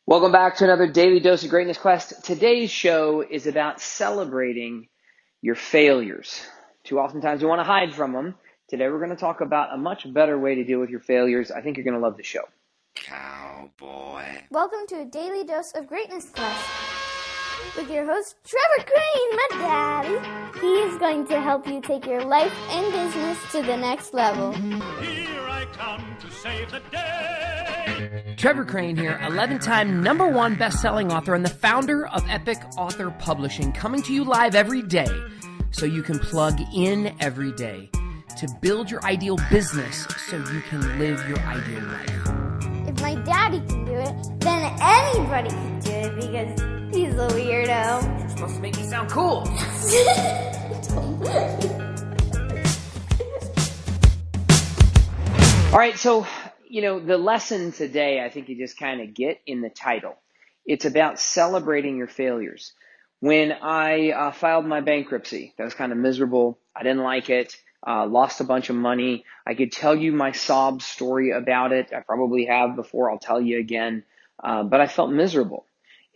Welcome back to another Daily Dose of Greatness Quest. Today's show is about celebrating your failures. Too oftentimes we want to hide from them. Today we're going to talk about a much better way to deal with your failures. I think you're going to love the show. Cowboy. Welcome to a Daily Dose of Greatness Quest with your host, Trevor Crane, my daddy. He is going to help you take your life and business to the next level. Here I come to save the day. Trevor Crane here, 11-time #1 best-selling author and the founder of Epic Author Publishing, coming to you live every day so you can plug in every day to build your ideal business so you can live your ideal life. If my daddy can do it, then anybody can do it because he's a weirdo. You're supposed to make me sound cool. All right, so, the lesson today, I think you just kind of get in the title. It's about celebrating your failures. When I filed my bankruptcy, that was kind of miserable. I didn't like it. Lost a bunch of money. I could tell you my sob story about it. I probably have before. I'll tell you again. But I felt miserable.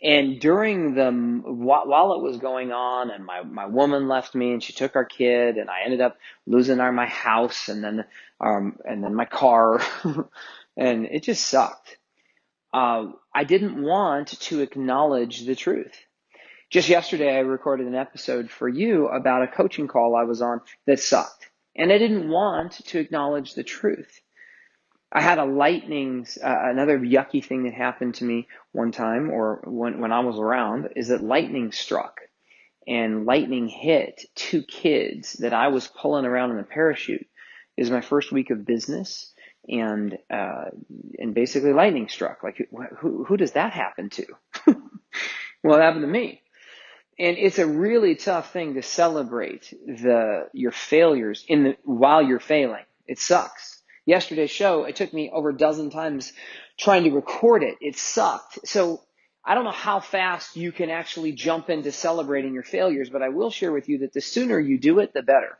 And during while it was going on, and my woman left me, and she took our kid, and I ended up losing my house, and then my car, and it just sucked. I didn't want to acknowledge the truth. Just yesterday, I recorded an episode for you about a coaching call I was on that sucked, and I didn't want to acknowledge the truth. I had another yucky thing that happened to me one time, or when I was around, is that lightning struck, and lightning hit 2 kids that I was pulling around in a parachute. It was my first week of business, and basically lightning struck. Like, who does that happen to? Well, it happened to me. And it's a really tough thing to celebrate your failures while you're failing. It sucks. Yesterday's show, it took me over a dozen times trying to record it. It sucked. So I don't know how fast you can actually jump into celebrating your failures, but I will share with you that the sooner you do it, the better.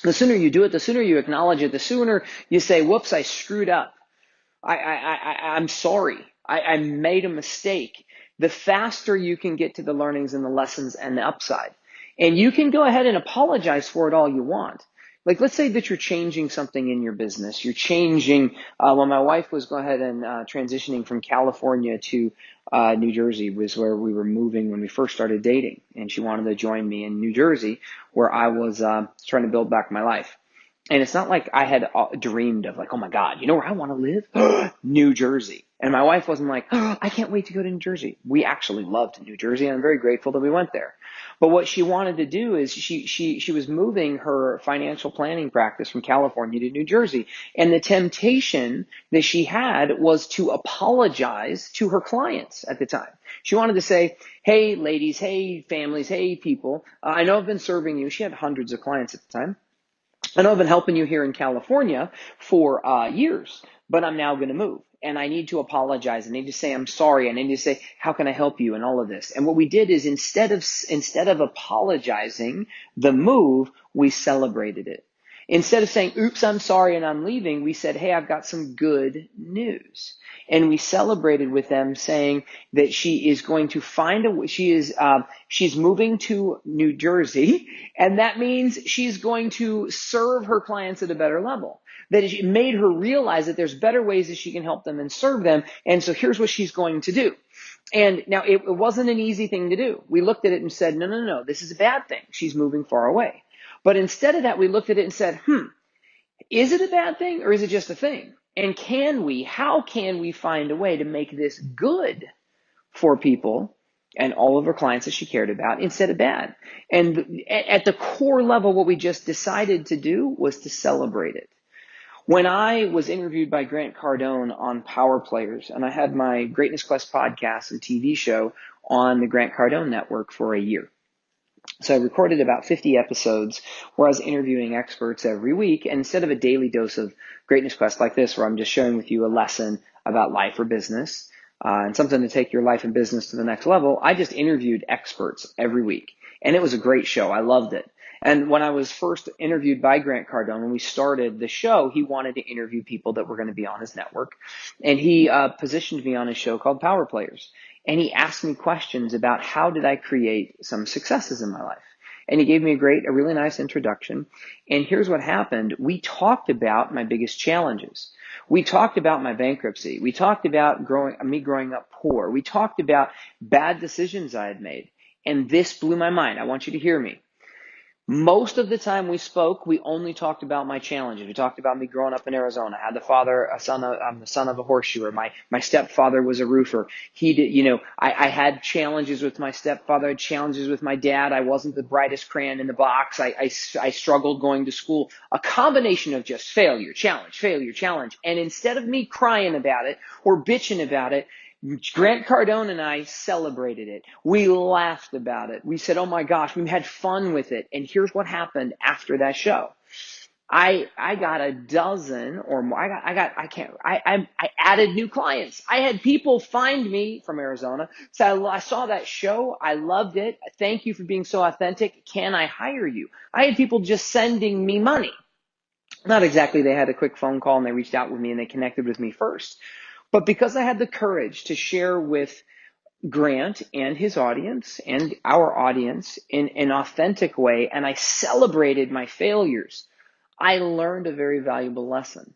The sooner you do it, the sooner you acknowledge it, the sooner you say, whoops, I screwed up. I'm sorry. I made a mistake. The faster you can get to the learnings and the lessons and the upside. And you can go ahead and apologize for it all you want. Like, let's say that you're changing something in your business. You're changing, when my wife was going ahead and transitioning from California to New Jersey, was where we were moving when we first started dating. And she wanted to join me in New Jersey, where I was trying to build back my life. And it's not like I had dreamed of, like, oh my God, you know where I want to live? New Jersey. And my wife wasn't like, oh, I can't wait to go to New Jersey. We actually loved New Jersey, and I'm very grateful that we went there. But what she wanted to do is she was moving her financial planning practice from California to New Jersey. And the temptation that she had was to apologize to her clients at the time. She wanted to say, hey, ladies, hey, families, hey, people, I know I've been serving you. She had hundreds of clients at the time. I know I've been helping you here in California for years, but I'm now going to move. And I need to apologize. I need to say I'm sorry. I need to say, how can I help you, and all of this. And what we did is instead of apologizing the move, we celebrated it. Instead of saying, oops, I'm sorry and I'm leaving, we said, hey, I've got some good news. And we celebrated with them, saying that she is going to she's moving to New Jersey, and that means she's going to serve her clients at a better level. That it made her realize that there's better ways that she can help them and serve them. And so here's what she's going to do. And now it wasn't an easy thing to do. We looked at it and said, no, this is a bad thing. She's moving far away. But instead of that, we looked at it and said, is it a bad thing, or is it just a thing? And how can we find a way to make this good for people and all of her clients that she cared about instead of bad? And at the core level, what we just decided to do was to celebrate it. When I was interviewed by Grant Cardone on Power Players, and I had my Greatness Quest podcast and TV show on the Grant Cardone network for a year. So I recorded about 50 episodes where I was interviewing experts every week. And instead of a daily dose of Greatness Quest like this, where I'm just sharing with you a lesson about life or business, and something to take your life and business to the next level, I just interviewed experts every week. And it was a great show. I loved it. And when I was first interviewed by Grant Cardone, when we started the show, he wanted to interview people that were going to be on his network. And he positioned me on a show called Power Players. And he asked me questions about how did I create some successes in my life. And he gave me a really nice introduction. And here's what happened. We talked about my biggest challenges. We talked about my bankruptcy. We talked about me growing up poor. We talked about bad decisions I had made. And this blew my mind. I want you to hear me. Most of the time we spoke, we only talked about my challenges. We talked about me growing up in Arizona. I had I'm the son of a horseshoer. My stepfather was a roofer. He did, I had challenges with my stepfather. I had challenges with my dad. I wasn't the brightest crayon in the box. I struggled going to school. A combination of just failure, challenge. And instead of me crying about it or bitching about it, Grant Cardone and I celebrated it. We laughed about it. We said, oh my gosh, we had fun with it. And here's what happened after that show. I got a dozen or more. I added new clients. I had people find me from Arizona. So I saw that show. I loved it. Thank you for being so authentic. Can I hire you? I had people just sending me money. Not exactly. They had a quick phone call and they reached out with me and they connected with me first. But because I had the courage to share with Grant and his audience and our audience in an authentic way, and I celebrated my failures, I learned a very valuable lesson.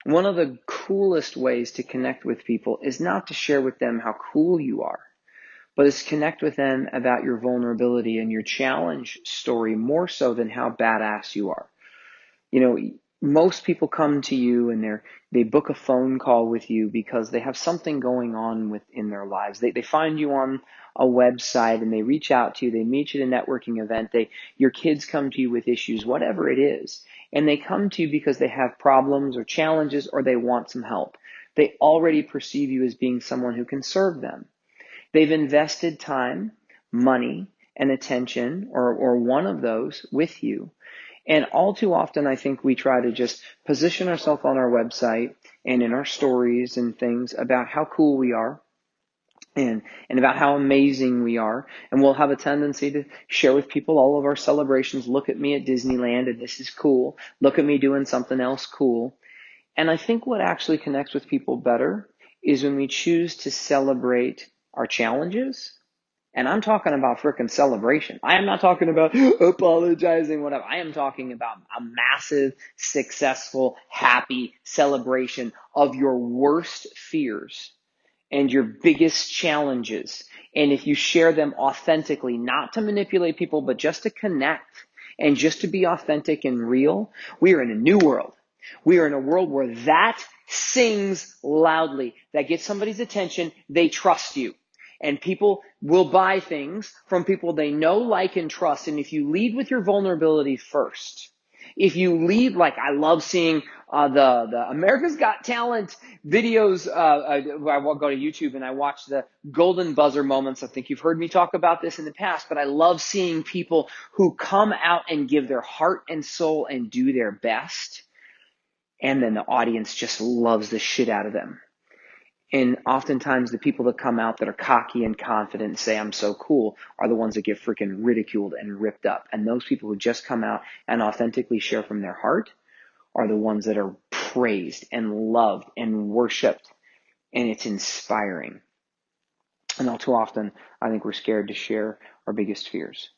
One of the coolest ways to connect with people is not to share with them how cool you are, but is connect with them about your vulnerability and your challenge story more so than how badass you are. Most people come to you and they book a phone call with you because they have something going on within their lives. They find you on a website and they reach out to you. They meet you at a networking event. Your kids come to you with issues, whatever it is. And they come to you because they have problems or challenges or they want some help. They already perceive you as being someone who can serve them. They've invested time, money, and attention, or one of those with you. And all too often, I think we try to just position ourselves on our website and in our stories and things about how cool we are and about how amazing we are. And we'll have a tendency to share with people all of our celebrations. Look at me at Disneyland and this is cool. Look at me doing something else cool. And I think what actually connects with people better is when we choose to celebrate our challenges. And I'm talking about frickin' celebration. I am not talking about apologizing, whatever. I am talking about a massive, successful, happy celebration of your worst fears and your biggest challenges. And if you share them authentically, not to manipulate people, but just to connect and just to be authentic and real, we are in a new world. We are in a world where that sings loudly. That gets somebody's attention. They trust you. And people will buy things from people they know, like, and trust. And if you lead with your vulnerability first, if you lead, like I love seeing the America's Got Talent videos. I go to YouTube and I watch the golden buzzer moments. I think you've heard me talk about this in the past, but I love seeing people who come out and give their heart and soul and do their best. And then the audience just loves the shit out of them. And oftentimes the people that come out that are cocky and confident and say, I'm so cool, are the ones that get freaking ridiculed and ripped up. And those people who just come out and authentically share from their heart are the ones that are praised and loved and worshiped. And it's inspiring. And all too often, I think we're scared to share our biggest fears.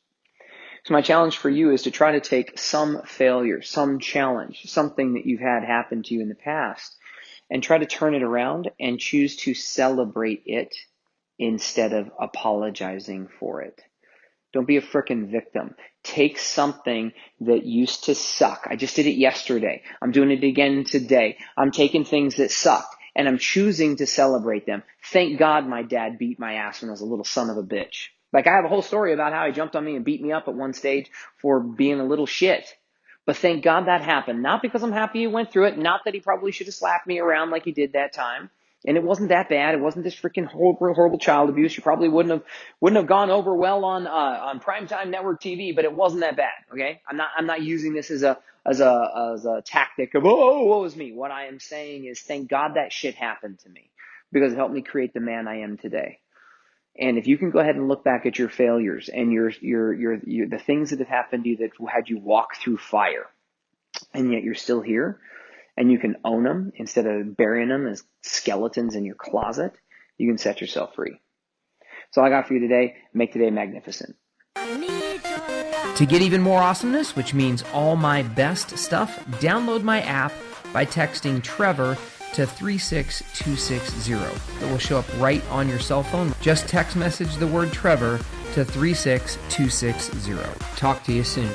So my challenge for you is to try to take some failure, some challenge, something that you've had happen to you in the past, and try to turn it around and choose to celebrate it instead of apologizing for it. Don't be a frickin' victim. Take something that used to suck. I just did it yesterday. I'm doing it again today. I'm taking things that sucked and I'm choosing to celebrate them. Thank God my dad beat my ass when I was a little son of a bitch. Like, I have a whole story about how he jumped on me and beat me up at one stage for being a little shit. But thank God that happened. Not because I'm happy he went through it. Not that he probably should have slapped me around like he did that time. And it wasn't that bad. It wasn't this freaking horrible child abuse. You probably wouldn't have gone over well on primetime network TV, but it wasn't that bad. Okay. I'm not using this as a tactic of, oh, woe is me. What I am saying is thank God that shit happened to me because it helped me create the man I am today. And if you can go ahead and look back at your failures and your the things that have happened to you that had you walk through fire, and yet you're still here, and you can own them instead of burying them as skeletons in your closet, you can set yourself free. That's all I got for you today. Make today magnificent. To get even more awesomeness, which means all my best stuff, download my app by texting Trevor to 36260. It will show up right on your cell phone. Just text message the word Trevor to 36260. Talk to you soon.